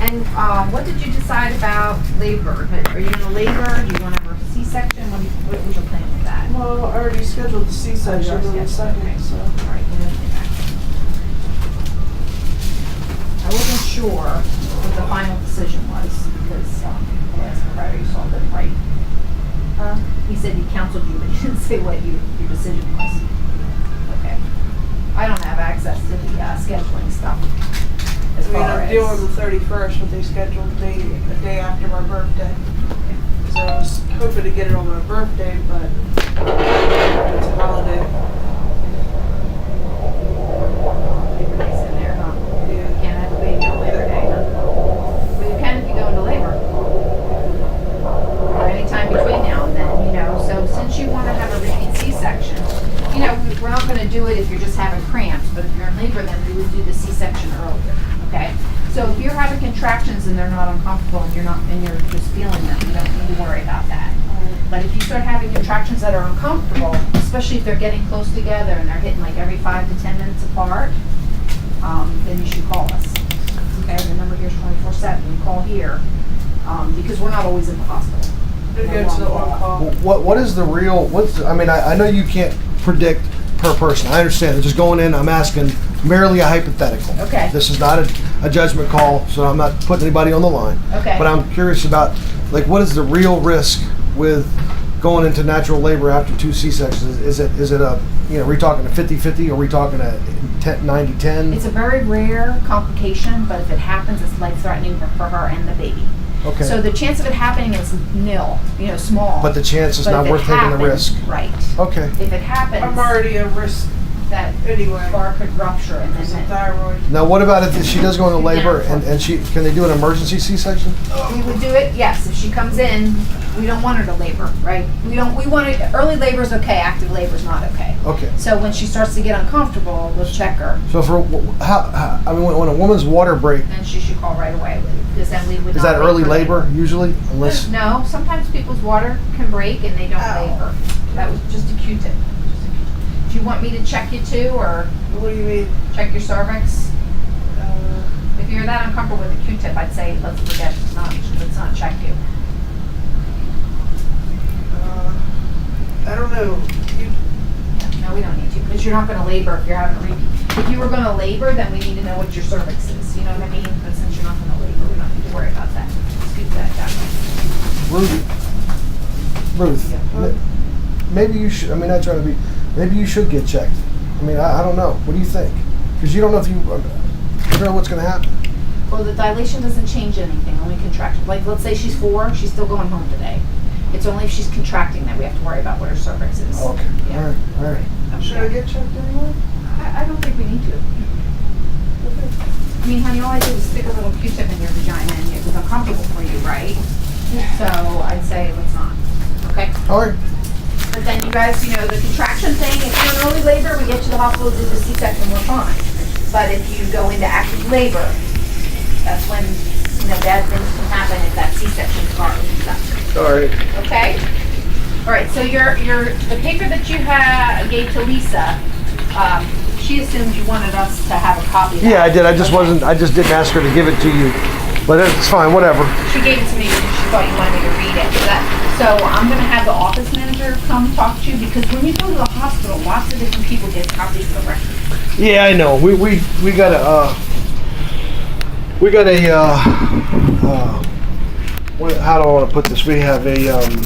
And what did you decide about labor? Are you gonna labor? Do you want to have a C-section? What was your plan with that? Well, I already scheduled the C-section on the second, so. All right, then okay. I wasn't sure what the final decision was because I asked Friday, you saw that right. He said he counseled you, but he didn't say what your decision was. Okay. I don't have access to the scheduling stuff. As I mean, far I'm due on as the 31st, but they scheduled the day after my birthday. So I was hoping to get it on my birthday, but it's a holiday. Labor Day's in there, huh? You Yeah. can't have a baby on Labor Day, huh? Well, you can if you go into labor. Or anytime between now and then, you know. So since you want to have a repeat C-section, you know, we're not going to do it if you're just having cramps, but if you're in labor, then we would do the C-section earlier, okay? So if you're having contractions and they're not uncomfortable and you're just feeling them, you don't need to worry about that. But if you start having contractions that are uncomfortable, especially if they're getting close together and they're hitting like every 5 to 10 minutes apart, then you should call us. Okay, the number here is 24/7. You call here because we're not always in the hospital. It goes to the on-call. What is the real, I mean, I know you can't predict per person. I understand. Just going in, I'm asking merely a hypothetical. Okay. This is not a judgment call, so I'm not putting anybody on the line. Okay. But I'm curious about, like, what is the real risk with going into natural labor after 2 C-sections? Is it a, you know, are we talking a 50-50? Are we talking a 90-10? It's a very rare complication, but if it happens, it's life-threatening for her and the baby. Okay. So the chance of it happening is nil, you know, small. But the chance is But not if it worth taking the happens- risk. Right. Okay. If it happens, I'm already at risk that anyway. bar could rupture and Because of then thyroid. Now, what about if she does go into labor and can they do an emergency C-section? we would do it, yes, if she comes in, we don't want her to labor, right? We want it, early labor is okay, active labor is not okay. Okay. So when she starts to get uncomfortable, we'll check her, So I mean, when a woman's water break, then she should call right away, because then we would is not that wait early for labor usually? Unless, No, sometimes people's water can break and they don't Ow. labor. That was just a Q-tip. Do you want me to check you too, or What do you mean? check your cervix? Uh, If you're that uncomfortable with a Q-tip, I'd say let's forget, let's not check you. I don't know. No, we don't need to, because you're not gonna labor if you're having a repeat. If you were gonna labor, then we need to know what your cervix is, you know what I mean? But since you're not gonna labor, we don't need to worry about that. Let's keep that down. Ruth, maybe you should, I mean, not trying to be, maybe you should get checked. I mean, I don't know. What do you think? Because you don't know if you don't know what's going to happen. Well, the dilation doesn't change anything, only contraction. Like, let's say she's 4, she's still going home today. It's only if she's contracting that we have to worry about what her cervix is. Okay. Yeah. All right. Should I get checked anyway? I don't think we need to. I mean, honey, all I did was stick a little Q-tip in your vagina and it was uncomfortable for you, right? So I'd say let's not, okay? All right. But then you guys, you know, the contraction thing, if you're in early labor, we get to the hospital, do the C-section, we're fine. But if you go into active labor, that's when, you know, bad things can happen if that C-section scar opens up. All right. Okay? All right, so the paper that you gave to Lisa, she assumed you wanted us to have a copy of that. Yeah, I did. I Okay. just didn't ask her to give it to you. But it's fine, whatever. She gave it to me because she thought you wanted me to read it. So I'm gonna have the office manager come talk to you, because when you go to the hospital, lots of different people get copies of the records. Yeah, I know. We got a how do I want to put this? We have a